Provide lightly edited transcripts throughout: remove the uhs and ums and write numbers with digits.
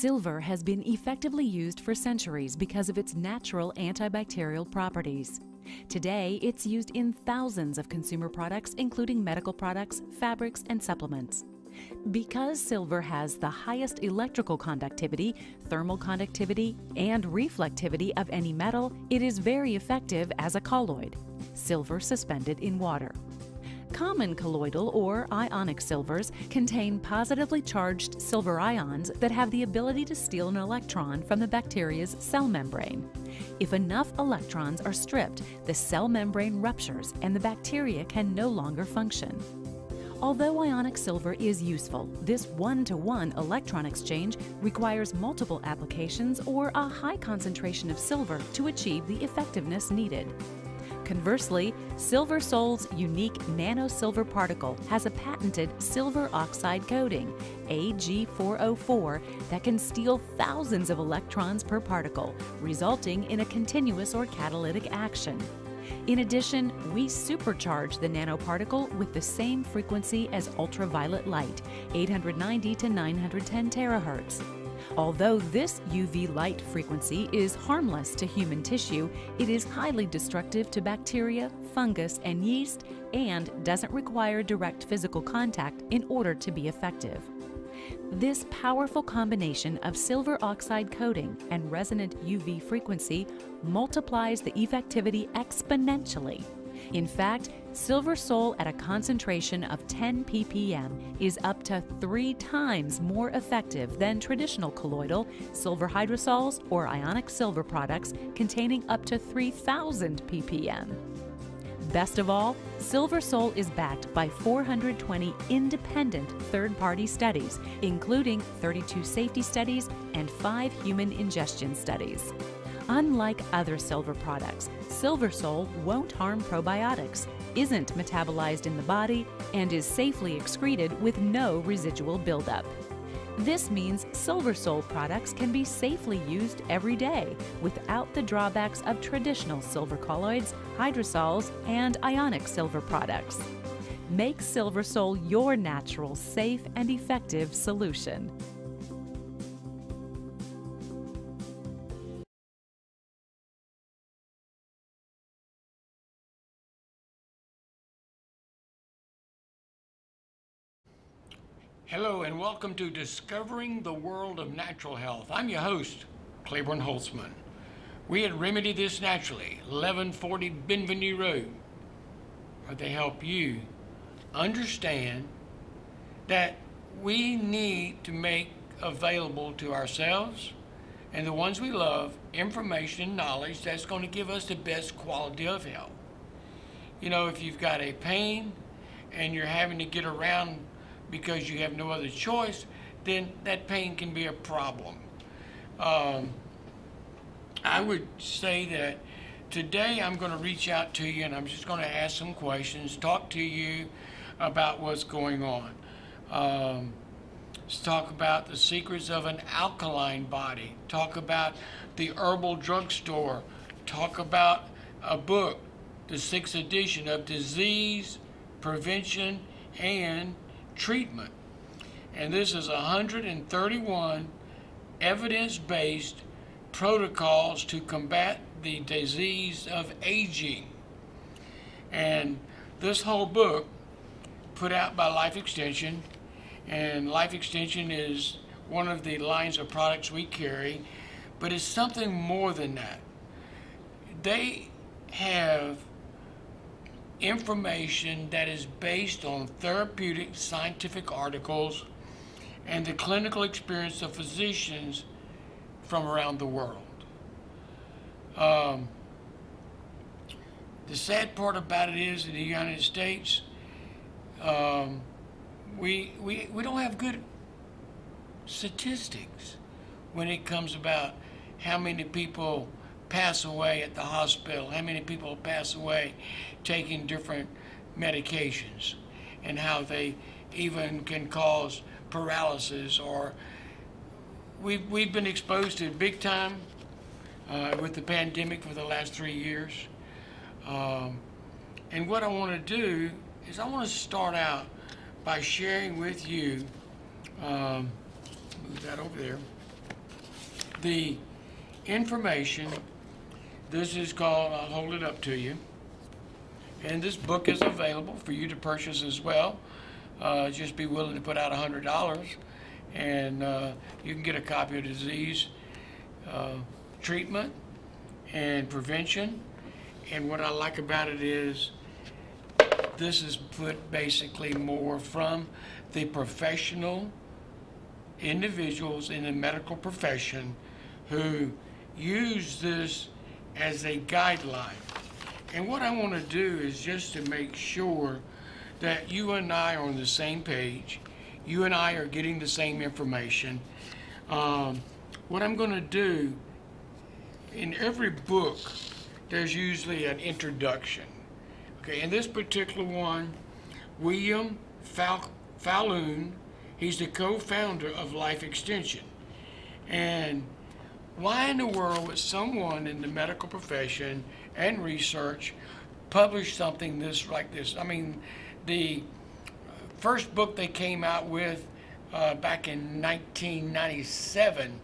Silver has been effectively used for centuries because of its natural antibacterial properties. Today, it's used in thousands of consumer products, including medical products, fabrics, and supplements. Because silver has the highest electrical conductivity, thermal conductivity, and reflectivity of any metal, it is very effective as a colloid, silver suspended in water. Common colloidal or ionic silvers contain positively charged silver ions that have the ability to steal an electron from the bacteria's cell membrane. If enough electrons are stripped, the cell membrane ruptures and the bacteria can no longer function. Although ionic silver is useful, this one-to-one electron exchange requires multiple applications or a high concentration of silver to achieve the effectiveness needed. Conversely, SilverSol's unique nano-silver particle has a patented silver oxide coating, Ag4O4, that can steal thousands of electrons per particle, resulting in a continuous or catalytic action. In addition, we supercharge the nanoparticle with the same frequency as ultraviolet light, 890 to 910 terahertz. Although this UV light frequency is harmless to human tissue, it is highly destructive to bacteria, fungus, and yeast, and doesn't require direct physical contact in order to be effective. This powerful combination of silver oxide coating and resonant UV frequency multiplies the effectivity exponentially. In fact, SilverSol at a concentration of 10 ppm is up to 3 times more effective than traditional colloidal, silver hydrosols, or ionic silver products containing up to 3,000 ppm. Best of all, SilverSol is backed by 420 independent third-party studies, including 32 safety studies and 5 human ingestion studies. Unlike other silver products, SilverSol won't harm probiotics, isn't metabolized in the body, and is safely excreted with no residual buildup. This means SilverSol products can be safely used every day without the drawbacks of traditional silver colloids, hydrosols, and ionic silver products. Make SilverSol your natural, safe, and effective solution. Hello and welcome to Discovering the World of Natural Health. I'm your host, Claiborne Holtzman. We at Remedy This Naturally, 1140 Bienvenue Road, where they help you understand that we need to make available to ourselves and the ones we love information and knowledge that's going to give us the best quality of health. You know, if you've got a pain and you're having to get around because you have no other choice, then that pain can be a problem. I would say that today I'm going to reach out to you and I'm just going to ask some questions, talk to you about what's going on. Let's talk about the secrets of an alkaline body, talk about the herbal drugstore, talk about a book, the 6th edition of Disease Prevention and Treatment. And this is 131 evidence-based protocols to combat the disease of aging. And this whole book put out by Life Extension, and Life Extension is one of the lines of products we carry, but it's something more than that. They have information that is based on therapeutic scientific articles and the clinical experience of physicians from around the world. The sad part about it is in the United States, we don't have good statistics when it comes about how many people pass away at the hospital, how many people pass away taking different medications, and how they even can cause paralysis. Or we've been exposed to it big time with the pandemic for the last 3 years. And what I want to do is I want to start out by sharing with you, move that over there. the information. This is called, I'll hold it up to you. And this book is available for you to purchase as well. Just be willing to put out $100, and you can get a copy of disease treatment and prevention. And what I like about it is this is put basically more from the professional individuals in the medical profession who use this as a guideline. And what I want to do is just to make sure that you and I are on the same page. You and I are getting the same information. What I'm going to do, in every book, there's usually an introduction. Okay, in this particular one, William Falloon, he's the co-founder of Life Extension. And why in the world would someone in the medical profession and research publish something like this? I mean, the first book they came out with back in 1997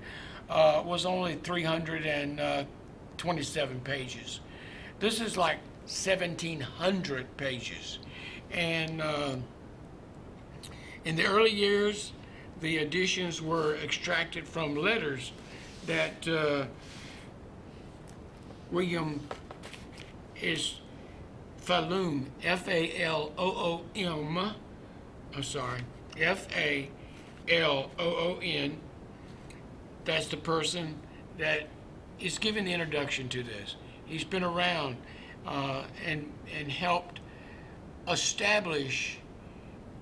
was only 327 pages. This is like 1,700 pages. And in the early years, the editions were extracted from letters that William Falloon, F-A-L-O-O-M, F-A-L-O-O-N, that's the person that is giving the introduction to this. He's been around and helped establish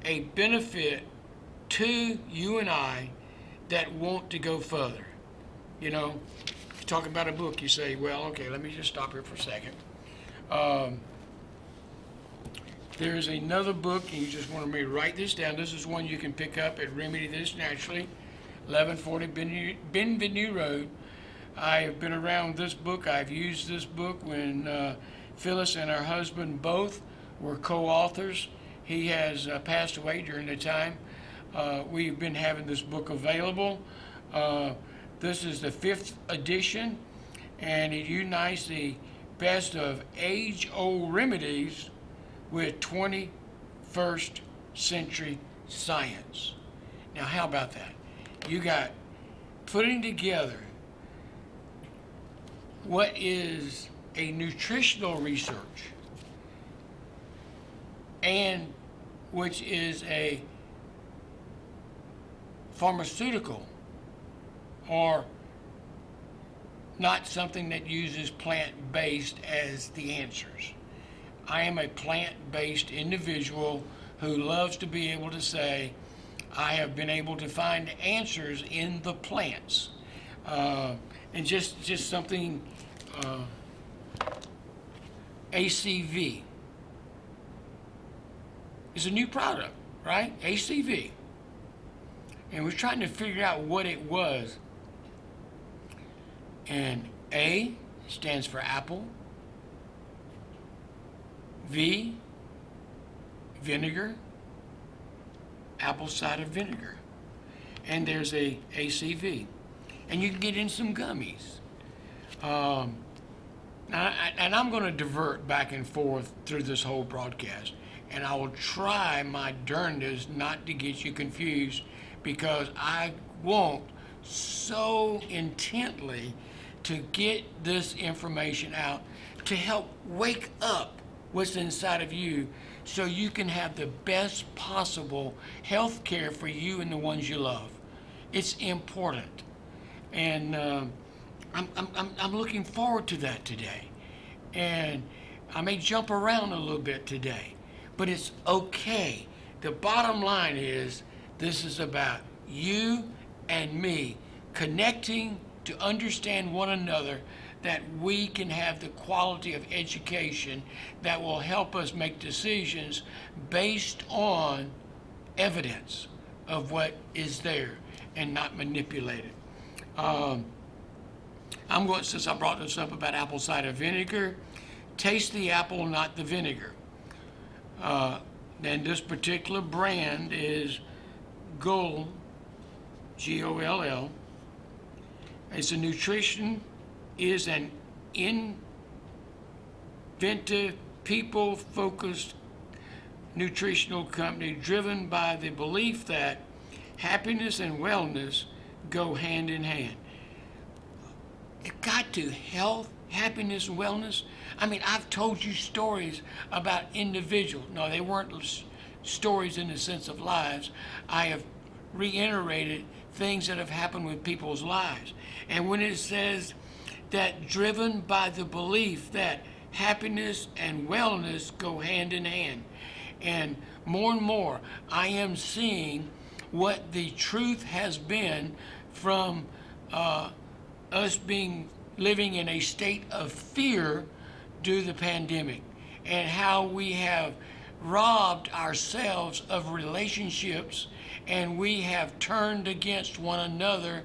a benefit to you and I that want to go further. You know, you talk about a book, you say, well, okay, let me just stop here for a second. There's another book, and you just want me to write this down. This is one you can pick up at Remedy This Naturally, 1140 Benvenue Road. I have been around this book. I've used this book when Phyllis and her husband both were co-authors. He has passed away during the time. We've been having this book available. This is the 5th edition, and it unites the best of age-old remedies with 21st century science. Now, how about that? You got putting together what is a nutritional research and which is a pharmaceutical, or not something that uses plant-based as the answers. I am a plant-based individual who loves to be able to say, I have been able to find answers in the plants. And just something, ACV is a new product, right? ACV. And we're trying to figure out what it was. And A stands for apple, V, vinegar, apple cider vinegar. And there's a ACV. And you can get in some gummies. And I'm going to divert back and forth through this whole broadcast. And I will try my darndest not to get you confused, because I want so intently to get this information out to help wake up what's inside of you so you can have the best possible health care for you and the ones you love. It's important. And I'm looking forward to that today. And I may jump around a little bit today, but it's okay. The bottom line is this is about you and me connecting to understand one another, that we can have the quality of education that will help us make decisions based on evidence of what is there and not manipulated. I'm going, since I brought this up about apple cider vinegar, taste the apple, not the vinegar. And this particular brand is Goll, G-O-L-L, It's a nutrition is an inventive, people-focused nutritional company driven by the belief that happiness and wellness go hand in hand. It got to health, happiness, and wellness. I mean, I've told you stories about individuals. No, they weren't stories in the sense of lives. I have reiterated things that have happened with people's lives. And when it says that driven by the belief that happiness and wellness go hand in hand, and more, I am seeing what the truth has been from us living in a state of fear due to the pandemic, and how we have robbed ourselves of relationships, and we have turned against one another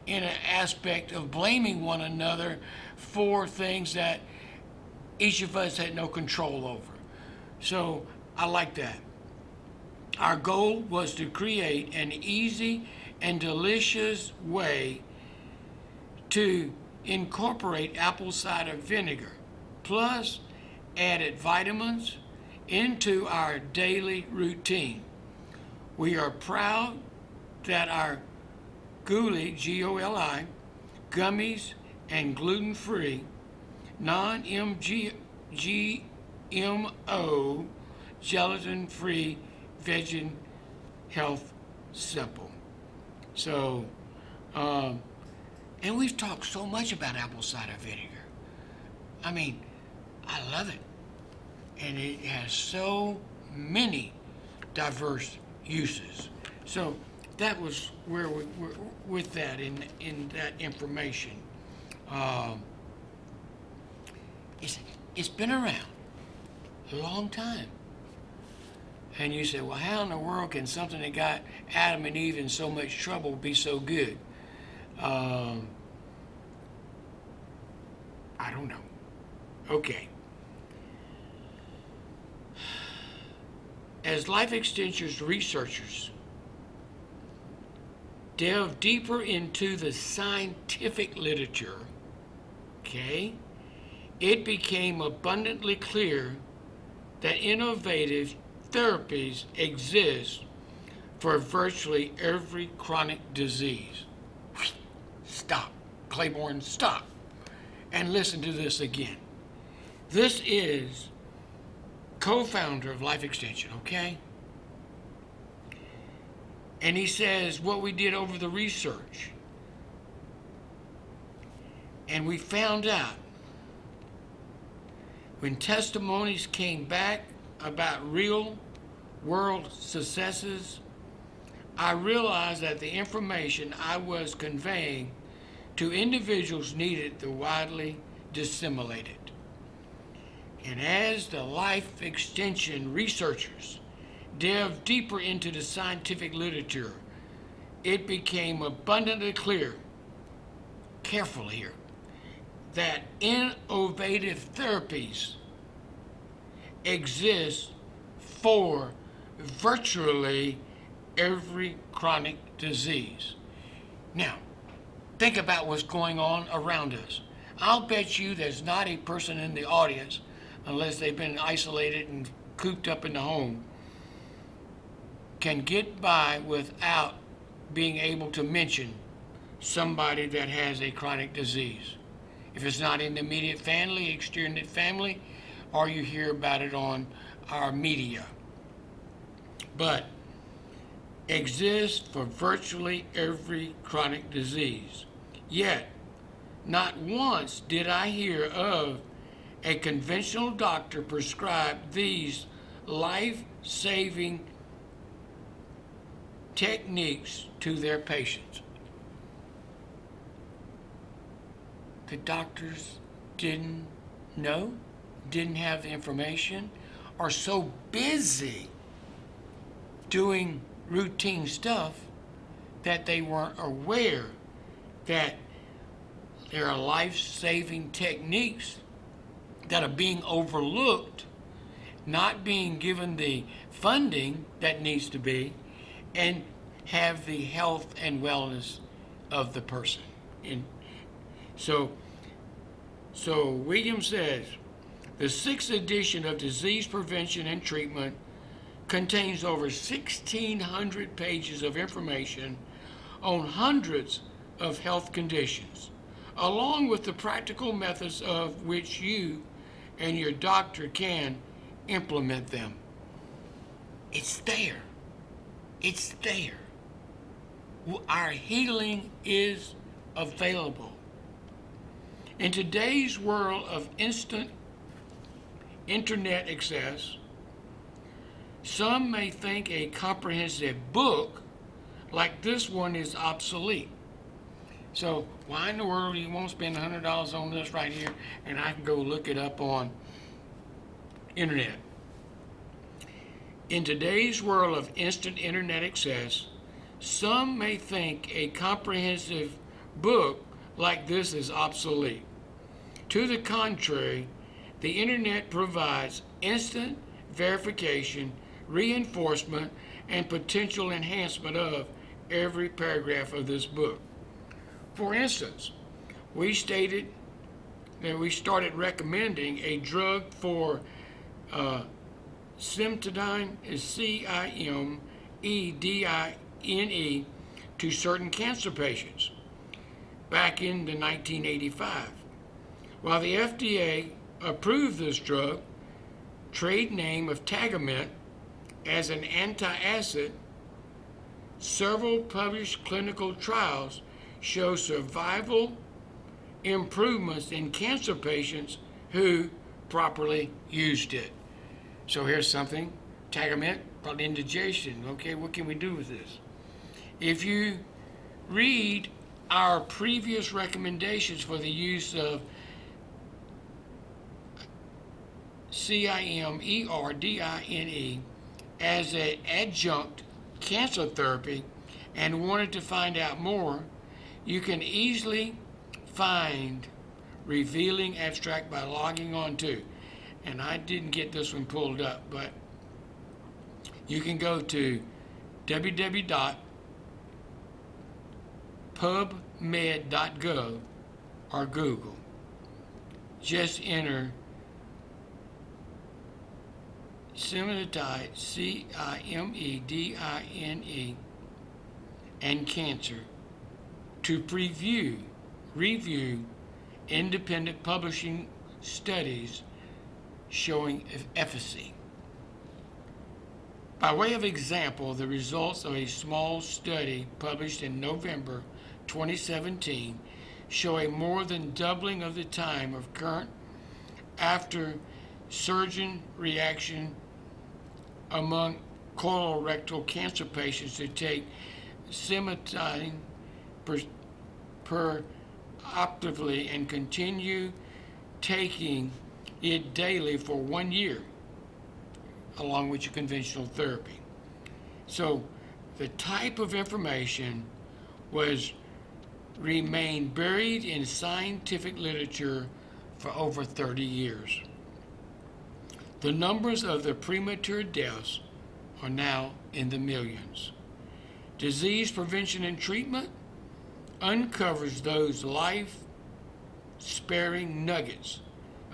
in an aspect of blaming one another for things that each of us had no control over. So I like that. Our goal was to create an easy and delicious way to incorporate apple cider vinegar, plus added vitamins into our daily routine. We are proud that our Goli, G-O-L-I, gummies and gluten-free, non-GMO, gelatin-free, vegan, health simple. So, and we've talked so much about apple cider vinegar. I mean, I love it. And it has so many diverse uses. So that was where we were with that in that information. It's been around a long time. And you say, well, how in the world can something that got Adam and Eve in so much trouble be so good? I don't know. Okay. As Life Extension's researchers delve deeper into the scientific literature, okay, it became abundantly clear that innovative therapies exist for virtually every chronic disease. Stop. Claiborne, stop. And listen to this again. This is co-founder of Life Extension, okay? And he says what we did over the research. And we found out when testimonies came back about real world successes, I realized that the information I was conveying to individuals needed to widely disseminated. And as the Life Extension researchers delved deeper into the scientific literature, it became abundantly clear, careful here, that innovative therapies exist for virtually every chronic disease. Now, think about what's going on around us. I'll bet you there's not a person in the audience, unless they've been isolated and cooped up in the home, can get by without being able to mention somebody that has a chronic disease. If it's not in the immediate family, extended family, or you hear about it on our media. But exists for virtually every chronic disease. Yet, not once did I hear of a conventional doctor prescribe these life-saving techniques to their patients. The doctors didn't know, didn't have the information, are so busy doing routine stuff that they weren't aware that there are life-saving techniques that are being overlooked, not being given the funding that needs to be, and have the health and wellness of the person So Williams says, the sixth edition of Disease Prevention and Treatment contains over 1,600 pages of information on hundreds of health conditions, along with the practical methods of which you and your doctor can implement them. It's there. It's there. Our healing is available. In today's world of instant internet access, some may think a comprehensive book like this one is obsolete. So why in the world do you want to spend $100 on this right here and I can go look it up on internet? In today's world of instant internet access, some may think a comprehensive book like this is obsolete. To the contrary, the internet provides instant verification, reinforcement, and potential enhancement of every paragraph of this book. For instance, we stated that we started recommending a drug for Cimetidine, is Cimedine, to certain cancer patients back in the 1985. While the FDA approved this drug, trade name of Tagamet, as an antacid, several published clinical trials show survival improvements in cancer patients who properly used it. So here's something, Tagamet, called indigestion. Okay, what can we do with this? If you read our previous recommendations for the use of Cimerdine as an adjunct cancer therapy and wanted to find out more, you can easily find revealing abstract by logging on to, and I didn't get this one pulled up, but you can go to www.pubmed.gov or Google. Just enter Cimetidine, Cimedine, and cancer to review independent publishing studies showing efficacy. By way of example, the results of a small study published in November 2017 show a more than doubling of the time of current after surgeon reaction among colorectal cancer patients to take Cimetidine preoperatively and continue taking it daily for 1 year, along with your conventional therapy. So the type of information was remained buried in scientific literature for over 30 years. The numbers of the premature deaths are now in the millions. Disease prevention and treatment uncovers those life-sparing nuggets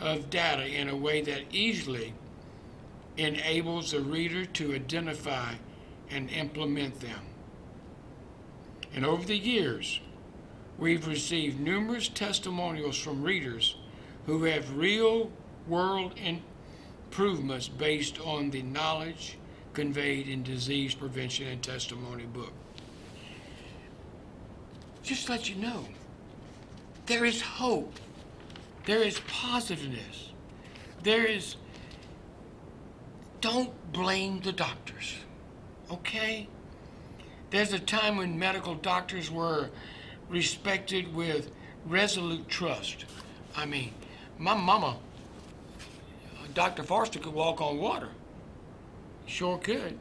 of data in a way that easily enables the reader to identify and implement them. And over the years, we've received numerous testimonials from readers who have real-world improvements based on the knowledge conveyed in Disease Prevention and Testimony book. Just to let you know, there is hope. There is positiveness. Don't blame the doctors, okay? There's a time when medical doctors were respected with resolute trust. I mean, my mama, Dr. Forster, could walk on water. Sure could.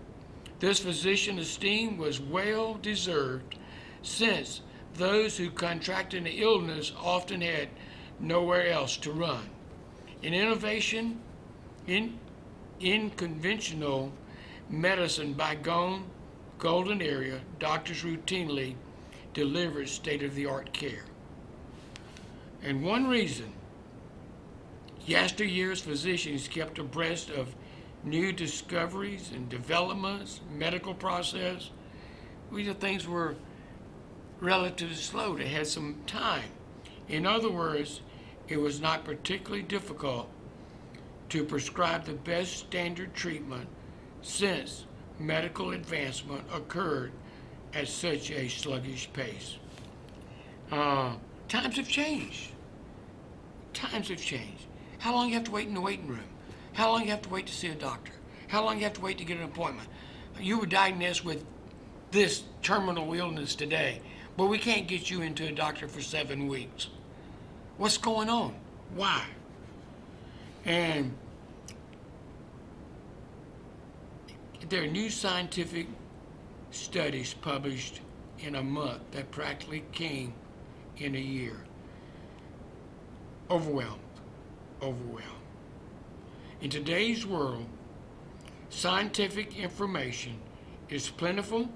This physician esteem was well deserved, since those who contracted the illness often had nowhere else to run. In innovation, in conventional medicine golden era, doctors routinely delivered state-of-the-art care. And one reason yesteryear's physicians kept abreast of new discoveries and developments, medical process, these things were relatively slow. They had some time. In other words, it was not particularly difficult to prescribe the best standard treatment since medical advancement occurred at such a sluggish pace. Times have changed. Times have changed. How long you have to wait in the waiting room? How long you have to wait to see a doctor? How long you have to wait to get an appointment? You were diagnosed with this terminal illness today, but we can't get you into a doctor for 7 weeks. What's going on? Why? And there are new scientific studies published in a month that practically came in a year. Overwhelmed. In today's world, scientific information is plentiful.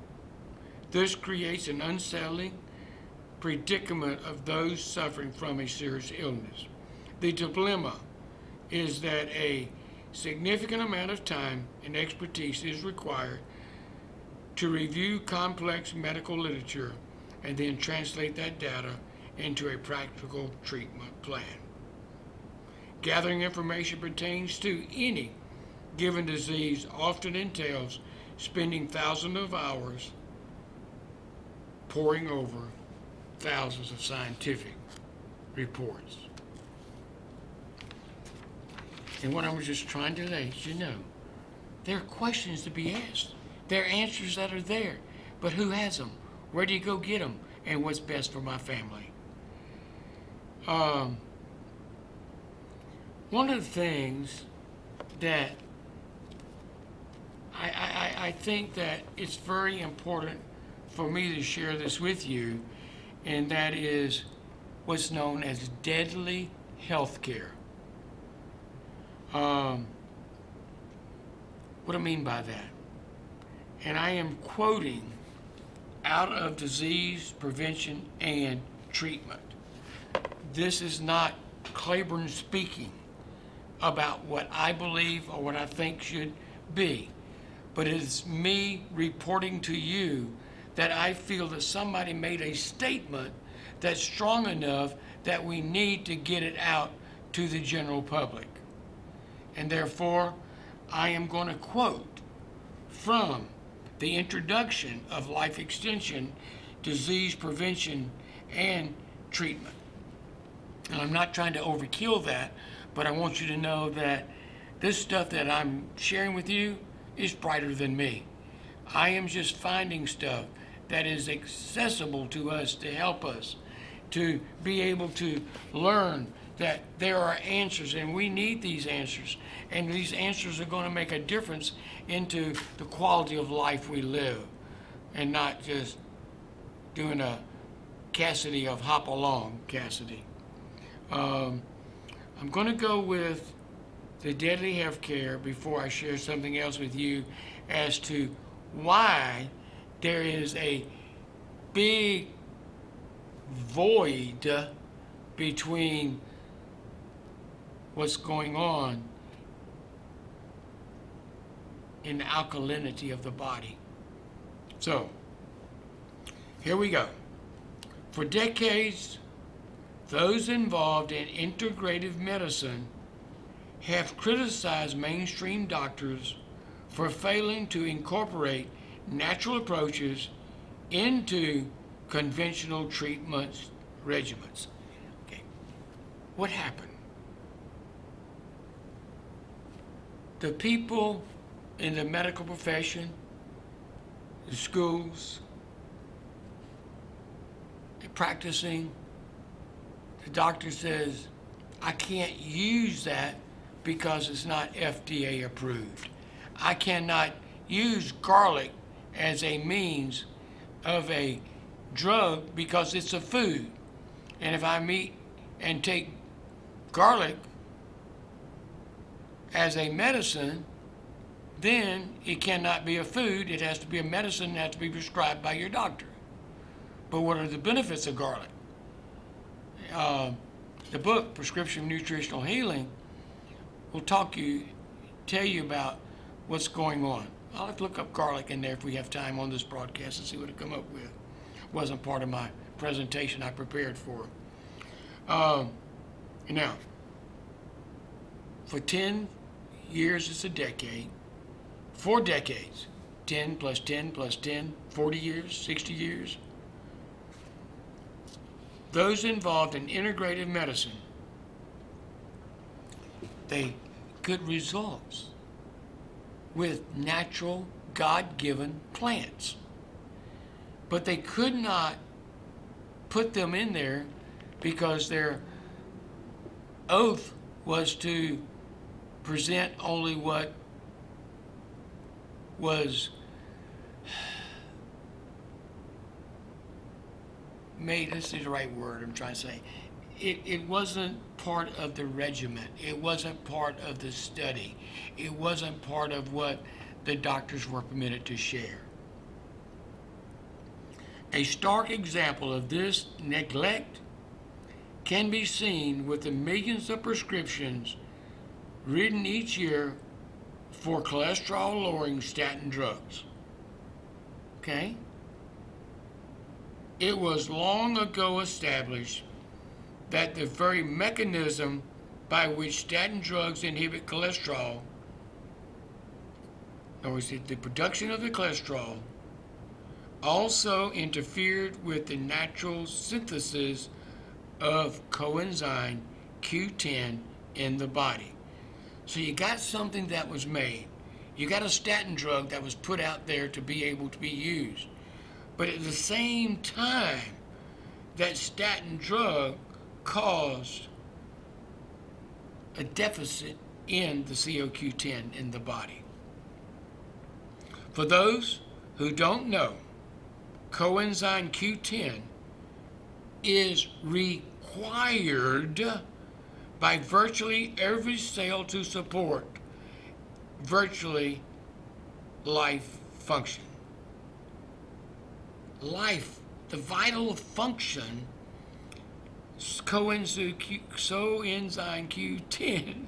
This creates an unsettling predicament of those suffering from a serious illness. The dilemma is that a significant amount of time and expertise is required to review complex medical literature and then translate that data into a practical treatment plan. Gathering information pertains to any given disease often entails spending thousands of hours poring over thousands of scientific reports. And what I was just trying to let you know, there are questions to be asked. There are answers that are there, but who has them? Where do you go get them? And what's best for my family? One of the things that I think that it's very important for me to share this with you, and that is what's known as deadly healthcare. What do I mean by that? And I am quoting out of Disease Prevention and Treatment. This is not Claiborne speaking about what I believe or what I think should be, but it is me reporting to you that I feel that somebody made a statement that's strong enough that we need to get it out to the general public. And therefore, I am going to quote from the introduction of Life Extension, Disease Prevention, and Treatment. And I'm not trying to overkill that, but I want you to know that this stuff that I'm sharing with you is brighter than me. I am just finding stuff that is accessible to us to help us to be able to learn that there are answers, and we need these answers, and these answers are going to make a difference into the quality of life we live, and not just doing a Cassidy of Hop Along Cassidy. I'm going to go with the deadly healthcare before I share something else with you as to why there is a big void between what's going on in the alkalinity of the body. So, here we go. For decades, those involved in integrative medicine have criticized mainstream doctors for failing to incorporate natural approaches into conventional treatment regimens. Okay, what happened? The people in the medical profession, the schools, practicing, the doctor says, I can't use that because it's not FDA approved. I cannot use garlic as a means of a drug because it's a food. And if I eat and take garlic as a medicine, then it cannot be a food. It has to be a medicine that has to be prescribed by your doctor. But what are the benefits of garlic? The book, Prescription Nutritional Healing, will tell you about what's going on. I'll have to look up garlic in there if we have time on this broadcast and see what it come up with. Wasn't part of my presentation I prepared for. Now, for 10 years, it's a decade. 4 decades, 10 plus 10 plus 10, 40 years, 60 years. Those involved in integrative medicine, they good results with natural, God-given plants. But they could not put them in there because their oath was to present only what was made, this is the right word I'm trying to say. It wasn't part of the regiment. It wasn't part of the study. It wasn't part of what the doctors were permitted to share. A stark example of this neglect can be seen with the millions of prescriptions written each year for cholesterol-lowering statin drugs. Okay? It was long ago established that the very mechanism by which statin drugs inhibit cholesterol, or is it the production of the cholesterol, also interfered with the natural synthesis of coenzyme Q10 in the body. So you got something that was made. You got a statin drug that was put out there to be able to be used. But at the same time, that statin drug caused a deficit in the CoQ10 in the body. For those who don't know, coenzyme Q10 is required by virtually every cell to support virtually life function. Life, the vital function, coenzyme Q10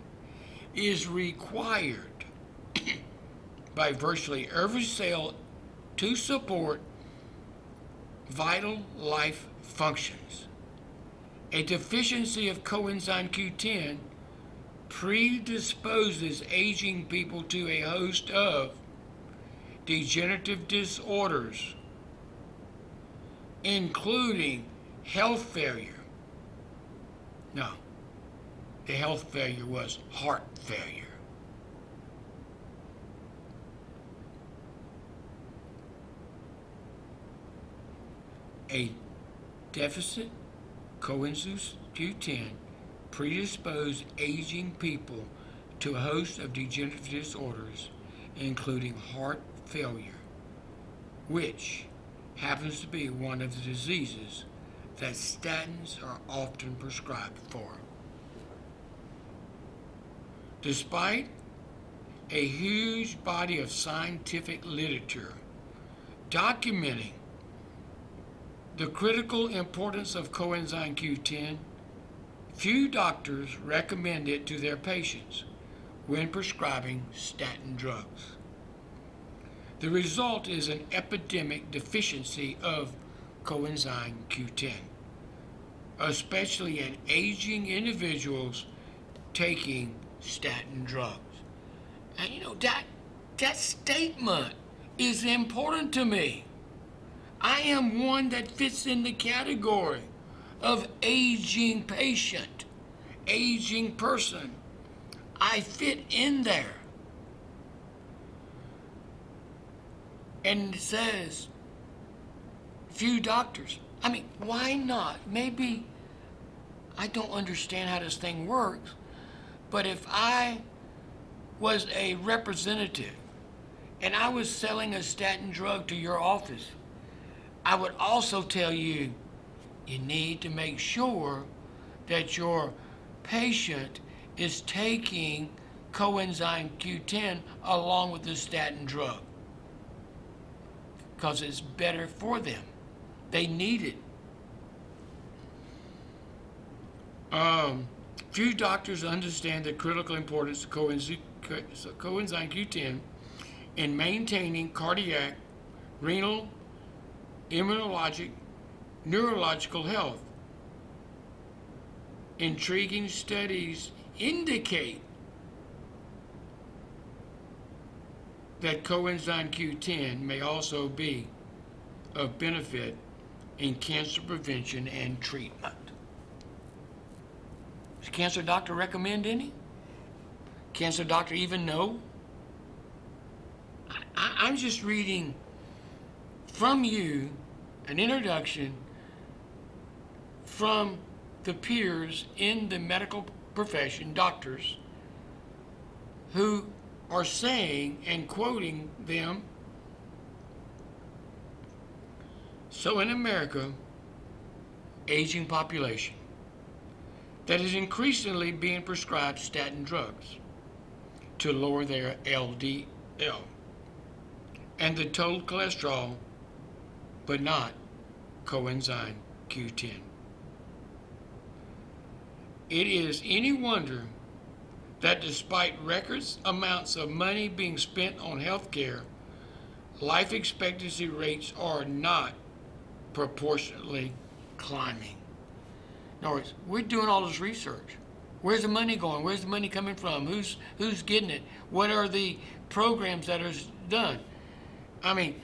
is required by virtually every cell to support vital life functions. A deficiency of coenzyme Q10 predisposes aging people to a host of degenerative disorders, including health failure. No, the health failure was heart failure. A deficit coenzyme Q10 predispose aging people to a host of degenerative disorders, including heart failure, which happens to be one of the diseases that statins are often prescribed for. Despite a huge body of scientific literature documenting the critical importance of coenzyme Q10, few doctors recommend it to their patients when prescribing statin drugs. The result is an epidemic deficiency of coenzyme Q10, especially in aging individuals taking statin drugs. And you know, that statement is important to me. I am one that fits in the category of aging patient, aging person. I fit in there. And it says, few doctors. I mean, why not? Maybe I don't understand how this thing works, but if I was a representative and I was selling a statin drug to your office, I would also tell you, you need to make sure that your patient is taking coenzyme Q10 along with the statin drug, because it's better for them. They need it. Few doctors understand the critical importance of coenzyme Q10 in maintaining cardiac, renal, immunologic, neurological health. Intriguing studies indicate that coenzyme Q10 may also be of benefit in cancer prevention and treatment. Does cancer doctor recommend any? Cancer doctor even know? I'm just reading from you an introduction from the peers in the medical profession, doctors, who are saying and quoting them. So in America, aging population that is increasingly being prescribed statin drugs to lower their LDL and the total cholesterol, but not coenzyme Q10. It is any wonder that despite record amounts of money being spent on health care, life expectancy rates are not proportionately climbing. In other words, we're doing all this research. Where's the money going? Where's the money coming from? Who's getting it? What are the programs that are done? I mean,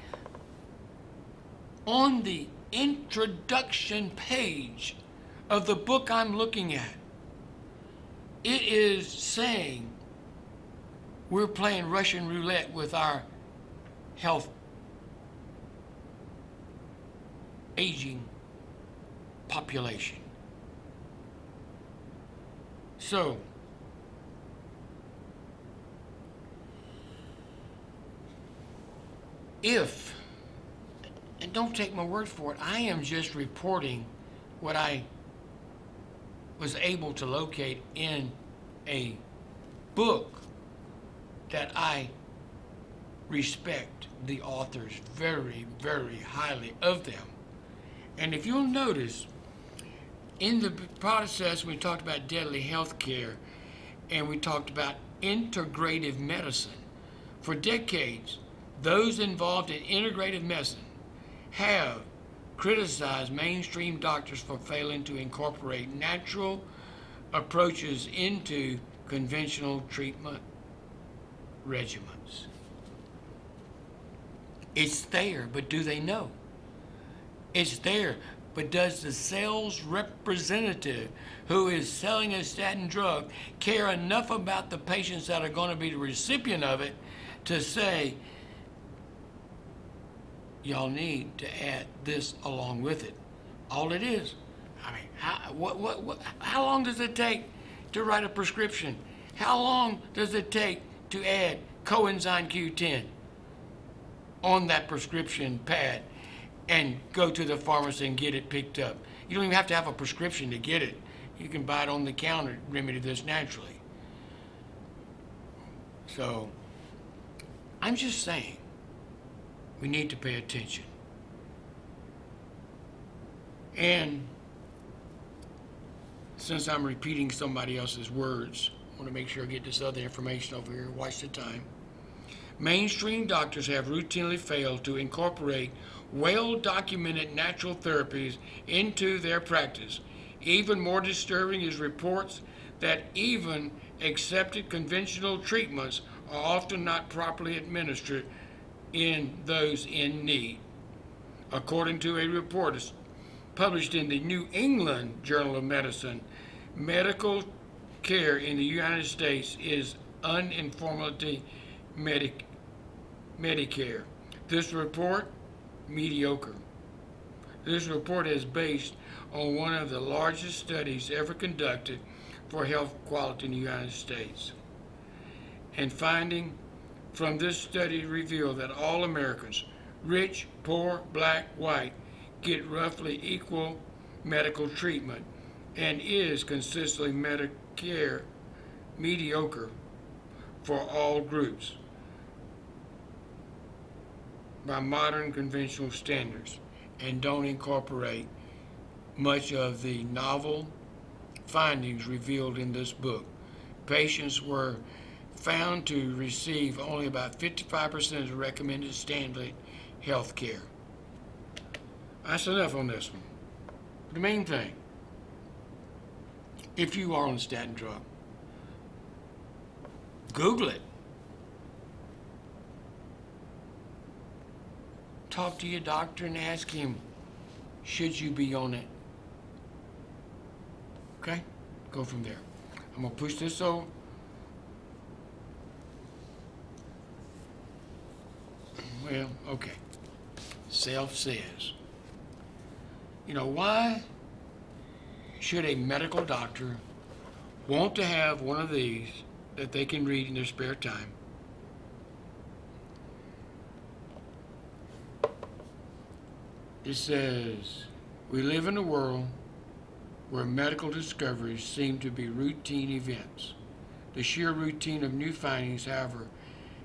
on the introduction page of the book I'm looking at, it is saying we're playing Russian roulette with our health aging population. So, if, and don't take my word for it, I am just reporting what I was able to locate in a book that I respect the authors very, very highly of them. And if you'll notice, in the process, we talked about deadly health care and we talked about integrative medicine. For decades, those involved in integrative medicine have criticized mainstream doctors for failing to incorporate natural approaches into conventional treatment regimens. It's there, but do they know? It's there, but does the sales representative who is selling a statin drug care enough about the patients that are going to be the recipient of it to say, y'all need to add this along with it? All it is. I mean, how long does it take to write a prescription? How long does it take to add coenzyme Q10 on that prescription pad and go to the pharmacy and get it picked up? You don't even have to have a prescription to get it. You can buy it on the counter, remedy this naturally. So, I'm just saying, we need to pay attention. And since I'm repeating somebody else's words, I want to make sure I get this other information over here. Watch the time. Mainstream doctors have routinely failed to incorporate well-documented natural therapies into their practice. Even more disturbing is reports that even accepted conventional treatments are often not properly administered in those in need. According to a report published in the New England Journal of Medicine, medical care in the United States is uninformally Medicare. This report, mediocre. This report is based on one of the largest studies ever conducted for health quality in the United States. And finding from this study reveal that all Americans, rich, poor, black, white, get roughly equal medical treatment and is consistently Medicare mediocre for all groups by modern conventional standards, and don't incorporate much of the novel findings revealed in this book. Patients were found to receive only about 55% of the recommended standard health care. That's enough on this one. The main thing, if you are on a statin drug, Google it. Talk to your doctor and ask him, should you be on it? Okay? Go from there. I'm going to push this over. Well, okay. Self says. You know, why should a medical doctor want to have one of these that they can read in their spare time? It says, we live in a world where medical discoveries seem to be routine events. The sheer routine of new findings, however,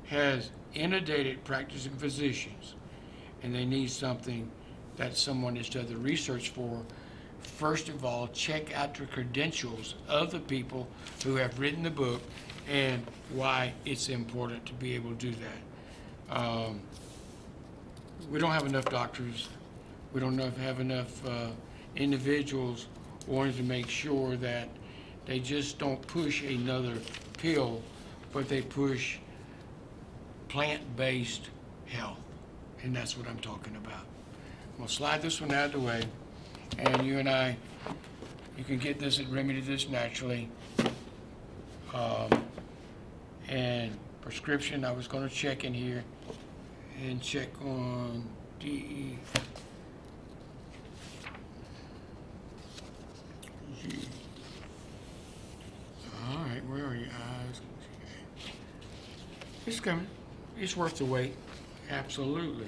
has inundated practicing physicians, and they need something that someone has done the research for. First of all, check out the credentials of the people who have written the book and why it's important to be able to do that. We don't have enough doctors. We don't have enough individuals wanting to make sure that they just don't push another pill, but they push plant-based health. And that's what I'm talking about. I'm going to slide this one out of the way, and you and I, you can get this at Remedy This Naturally. And prescription, I was going to check in here and check on DE. All right, where are your eyes? It's coming. It's worth the wait. Absolutely.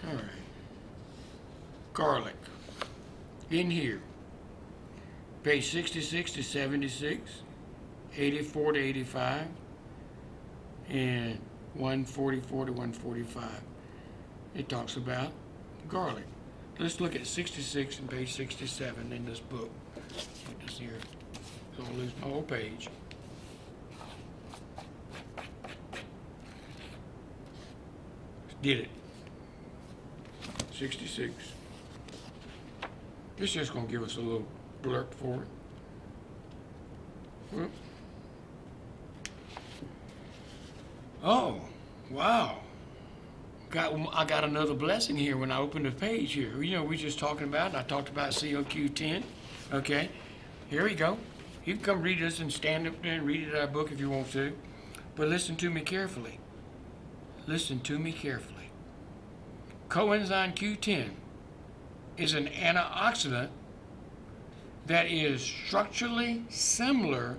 All right. Garlic. In here. Page 66 to 76, 84 to 85, and 144 to 145. It talks about garlic. Let's look at 66 and page 67 in this book. Put this here, so I'll lose my whole page. Did it. 66. It's just going to give us a little blurb for it. Whoop. Oh, wow. I got another blessing here when I opened the page here. You know, we just talking about, and I talked about COQ10. Okay, here we go. You can come read this and stand up there and read it out of book if you want to. But listen to me carefully. Listen to me carefully. Coenzyme Q10 is an antioxidant that is structurally similar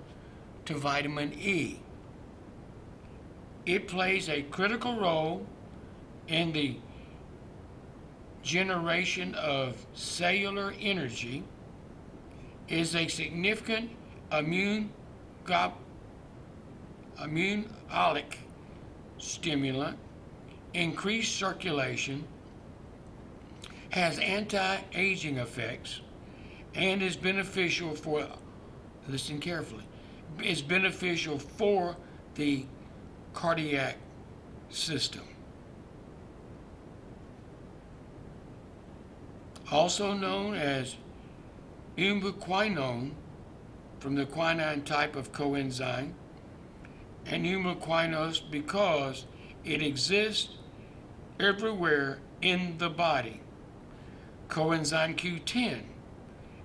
to vitamin E. It plays a critical role in the generation of cellular energy, is a significant immunologic stimulant, increased circulation, has anti-aging effects, and is beneficial for, listen carefully, is beneficial for the cardiac system. Also known as ubiquinone, from the quinine type of coenzyme, and ubiquinose because it exists everywhere in the body. Coenzyme Q10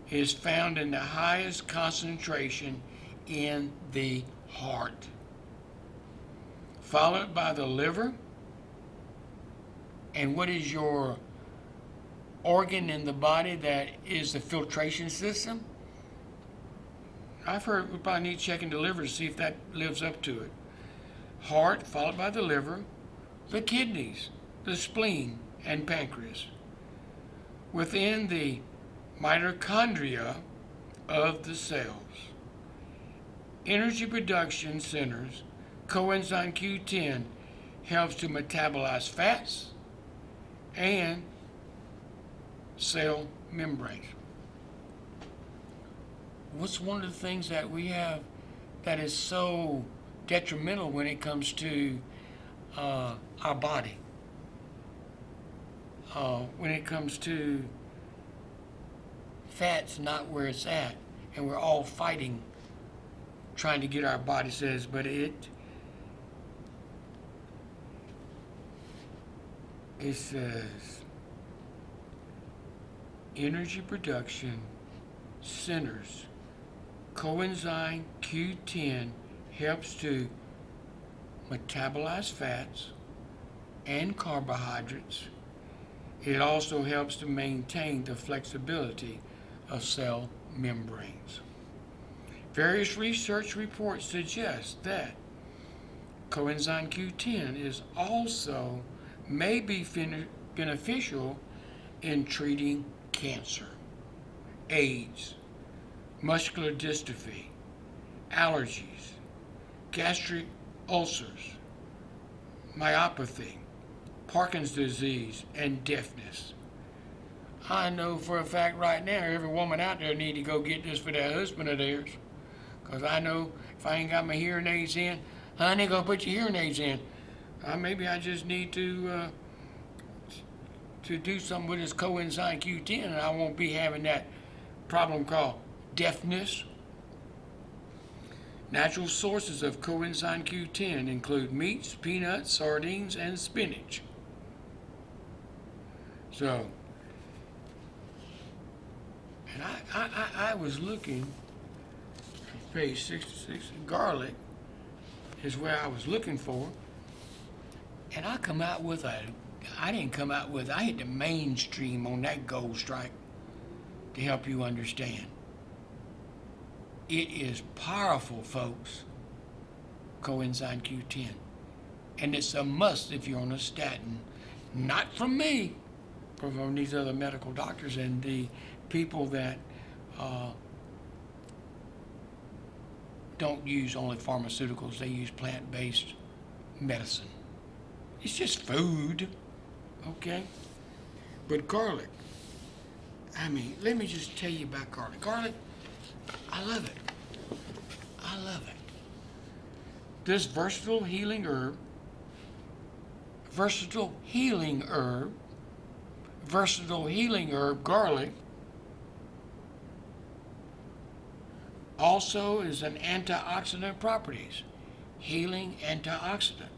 is found in the highest concentration in the heart, followed by the liver. And what is your organ in the body that is the filtration system? I've heard we probably need checking the liver to see if that lives up to it. Heart, followed by the liver, the kidneys, the spleen, and pancreas. Within the mitochondria of the cells, energy production centers, coenzyme Q10 helps to metabolize fats and cell membranes. What's one of the things that we have that is so detrimental when it comes to our body? When it comes to fat's not where it's at, and we're all fighting, trying to get our body says, but it says energy production centers. Coenzyme Q10 helps to metabolize fats and carbohydrates. It also helps to maintain the flexibility of cell membranes. Various research reports suggest that coenzyme Q10 is also may be beneficial in treating cancer, AIDS, muscular dystrophy, allergies, gastric ulcers, myopathy, Parkinson's disease, and deafness. I know for a fact right now every woman out there need to go get this for their husband of theirs. Because I know if I ain't got my hearing aids in, honey, go put your hearing aids in. Maybe I just need to do something with this coenzyme Q10 and I won't be having that problem called deafness. Natural sources of coenzyme Q10 include meats, peanuts, sardines, and spinach. So, and I was looking, page 66, garlic is where I was looking for, and I hit the mainstream on that gold strike to help you understand. It is powerful, folks, coenzyme Q10. And it's a must if you're on a statin. Not from me, but from these other medical doctors and the people that don't use only pharmaceuticals. They use plant-based medicine. It's just food, okay? But garlic, let me just tell you about garlic. Garlic, I love it. I love it. This versatile healing herb, garlic, also is an antioxidant properties, healing antioxidant.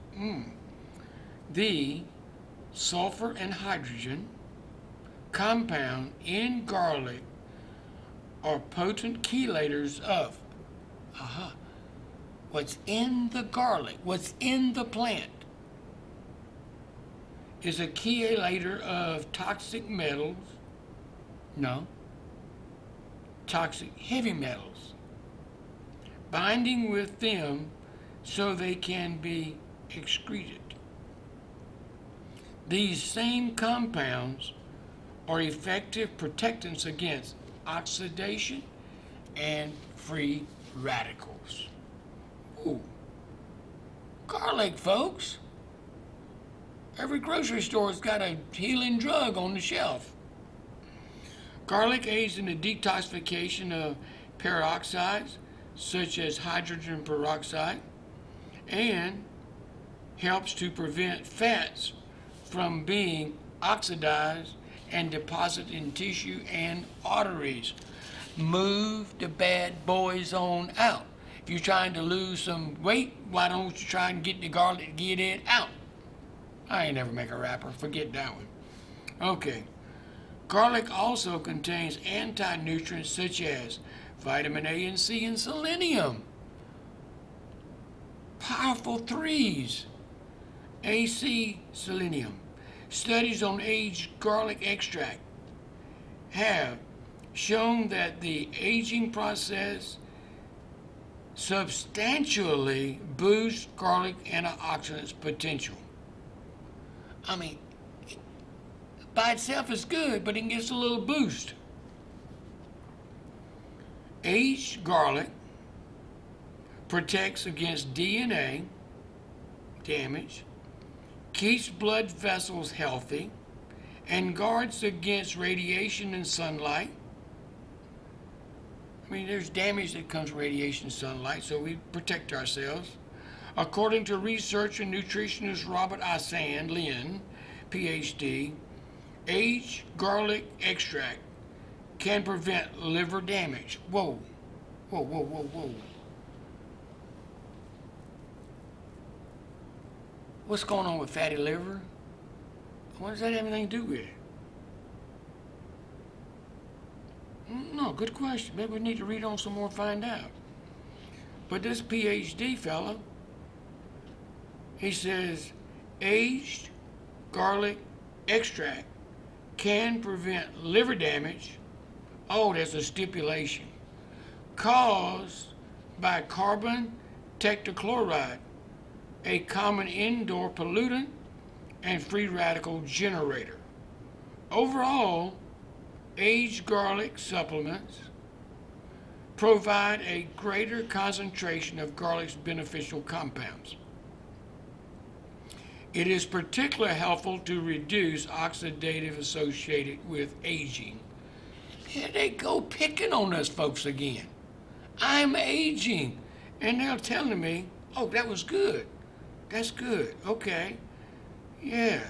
The sulfur and hydrogen compound in garlic are potent chelators of what's in the garlic, what's in the plant is a chelator of toxic heavy metals, binding with them so they can be excreted. These same compounds are effective protectants against oxidation and free radicals. Ooh. Garlic, folks. Every grocery store's got a healing drug on the shelf. Garlic aids in the detoxification of peroxides, such as hydrogen peroxide, and helps to prevent fats from being oxidized and deposit in tissue and arteries. Move the bad boys on out. If you're trying to lose some weight, why don't you try and get the garlic to get it out? I ain't never make a rapper, forget that one. Okay. Garlic also contains anti-nutrients such as vitamin A and C and selenium. Powerful threes. AC selenium. Studies on aged garlic extract have shown that the aging process substantially boosts garlic antioxidants potential. By itself is good, but it gets a little boost. Aged garlic protects against DNA damage keeps blood vessels healthy, and guards against radiation and sunlight. I mean, there's damage that comes from radiation and sunlight, so we protect ourselves. According to researcher and nutritionist Robert Asan Lin, PhD, aged garlic extract can prevent liver damage. Whoa, whoa, whoa, whoa, whoa. What's going on with fatty liver? What does that have anything to do with it? No, good question. Maybe we need to read on some more and find out. But this PhD fellow, he says aged garlic extract can prevent liver damage. Oh, there's a stipulation. Caused by carbon tetrachloride, a common indoor pollutant and free radical generator. Overall, aged garlic supplements provide a greater concentration of garlic's beneficial compounds. It is particularly helpful to reduce oxidative associated with aging. Here they go picking on us folks again. I'm aging. And they're telling me, oh, that was good. That's good. Okay. Yeah.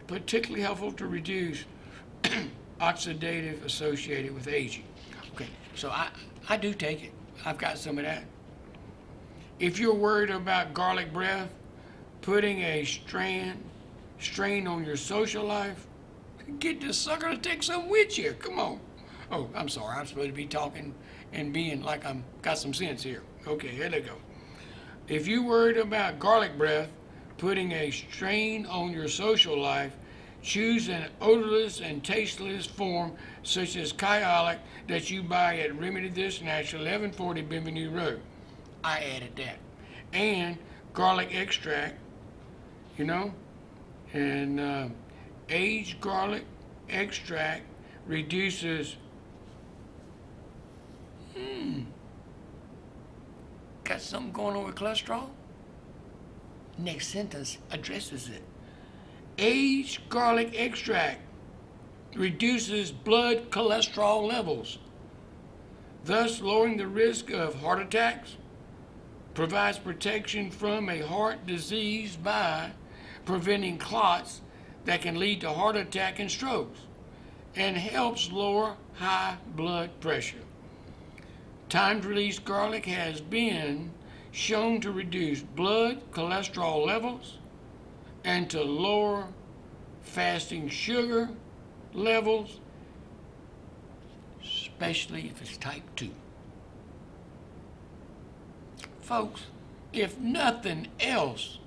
Particularly helpful to reduce oxidative associated with aging. Okay. So I do take it. I've got some of that. If you're worried about garlic breath, putting a strain on your social life, get this sucker to take some with you. Come on. Oh, I'm sorry. I'm supposed to be talking and being like I'm got some sense here. Okay, here they go. If you're worried about garlic breath, putting a strain on your social life, choose an odorless and tasteless form such as Kyolic that you buy at Remedy This Natural, 1140 Bienvenue Road. I added that. And garlic extract, you know, and aged garlic extract reduces got something going on with cholesterol? Next sentence addresses it. Aged garlic extract reduces blood cholesterol levels, thus lowering the risk of heart attacks, provides protection from a heart disease by preventing clots that can lead to heart attack and strokes, and helps lower high blood pressure. Timed-release garlic has been shown to reduce blood cholesterol levels and to lower fasting sugar levels, especially if it's type 2. Folks, if nothing else,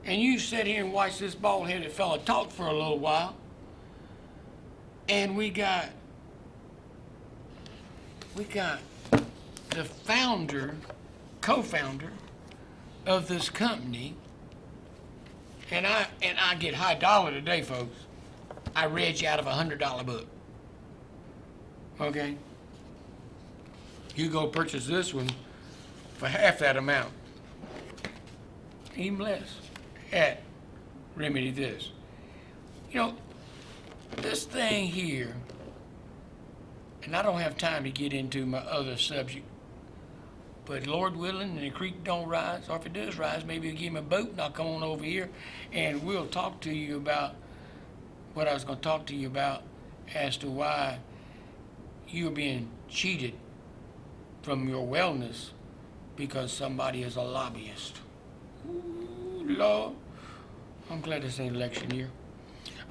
and you sit here and watch this bald-headed fella talk for a little while, and we got the founder, co-founder of this company, and I get high dollar today, folks. I read you out of a $100 book. Okay? You go purchase this one for half that amount, even less, at Remedy This. You know, this thing here, and I don't have time to get into my other subject, but Lord willing, and the creek don't rise, or if it does rise, maybe you'll give me a boat and I'll come on over here and we'll talk to you about what I was going to talk to you about as to why you're being cheated from your wellness because somebody is a lobbyist. Ooh, Lord. I'm glad this ain't election year.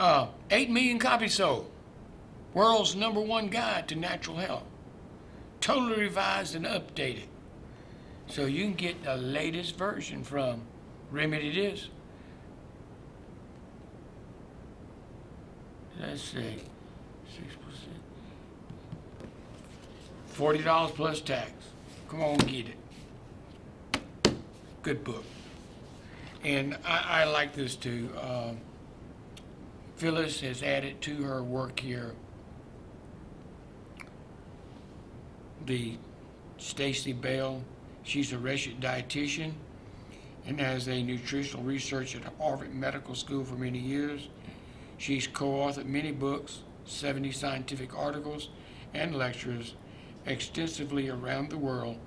8 million copies sold. World's #1 guide to natural health. Totally revised and updated. So you can get the latest version from Remedy This. Let's see, 6%. $40 plus tax. Come on, get it. Good book. And I like this too. Phyllis has added to her work here the Stacy Bell. She's a registered dietitian, and as a nutritional researcher at Harvard Medical School for many years. She's co-authored many books, 70 scientific articles, and lectures extensively around the world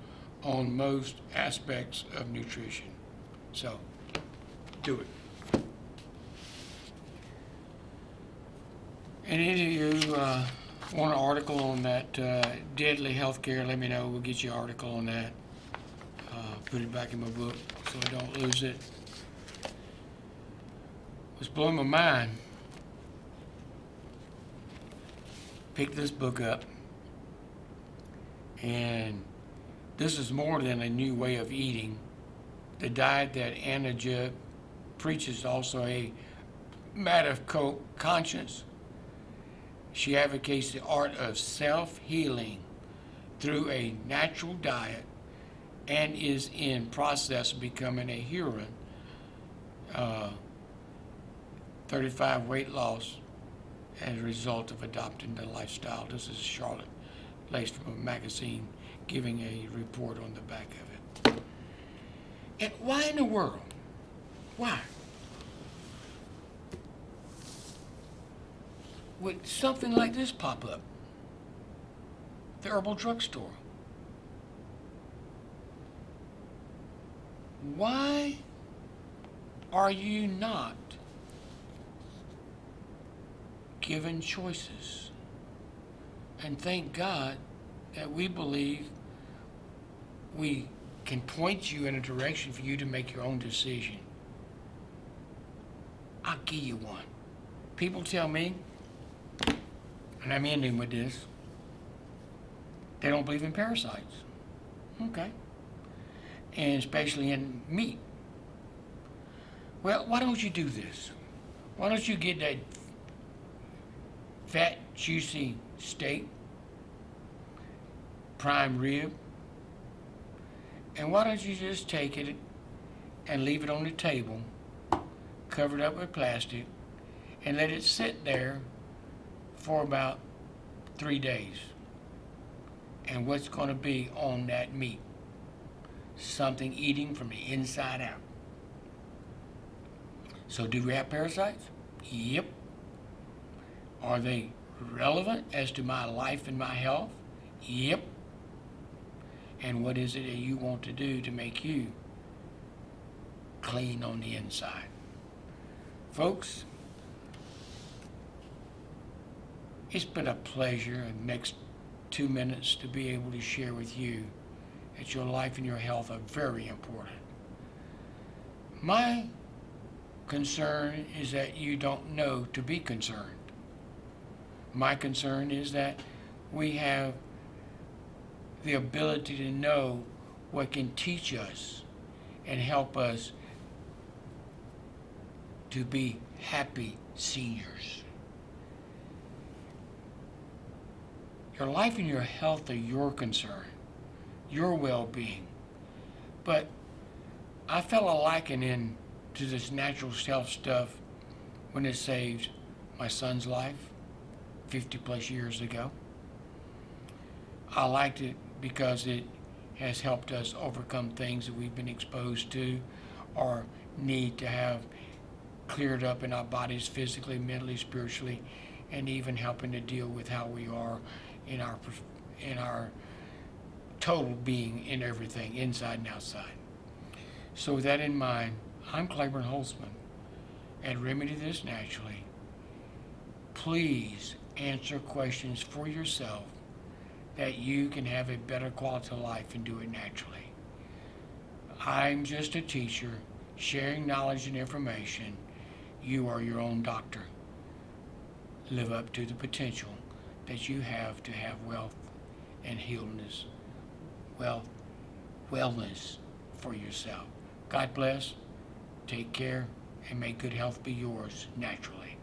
on most aspects of nutrition. So, do it. And any of you want an article on that deadly healthcare, let me know. We'll get you an article on that. Put it back in my book so I don't lose it. It's blowing my mind. Picked this book up, and this is more than a new way of eating. The diet that Anna Judd preaches is also a matter of conscience. She advocates the art of self-healing through a natural diet and is in process of becoming a heroine. 35 weight loss as a result of adopting the lifestyle. This is Charlotte Lace from a magazine giving a report on the back of it. And why in the world? Why? Would something like this pop up? The herbal drugstore. Why are you not given choices? And thank God that we believe we can point you in a direction for you to make your own decision. I'll give you one. People tell me, and I'm ending with this, they don't believe in parasites. Okay. And especially in meat. Well, why don't you do this? Why don't you get that fat, juicy steak, prime rib, and why don't you just take it and leave it on the table, cover it up with plastic, and let it sit there for about 3 days. And what's going to be on that meat? Something eating from the inside out. So do we have parasites? Yep. Are they relevant as to my life and my health? Yep. And what is it that you want to do to make you clean on the inside? Folks, it's been a pleasure in the next 2 minutes to be able to share with you that your life and your health are very important. My concern is that you don't know to be concerned. My concern is that we have the ability to know what can teach us and help us to be happy seniors. Your life and your health are your concern, your well-being. But I fell a liking into this natural self stuff when it saved my son's life 50 plus years ago. I liked it because it has helped us overcome things that we've been exposed to or need to have cleared up in our bodies physically, mentally, spiritually, and even helping to deal with how we are in our total being in everything, inside and outside. So with that in mind, I'm Claiborne Holtzman at Remedy This Naturally. Please answer questions for yourself that you can have a better quality of life and do it naturally. I'm just a teacher sharing knowledge and information. You are your own doctor. Live up to the potential that you have to have wealth and wellness for yourself. God bless, take care, and may good health be yours naturally.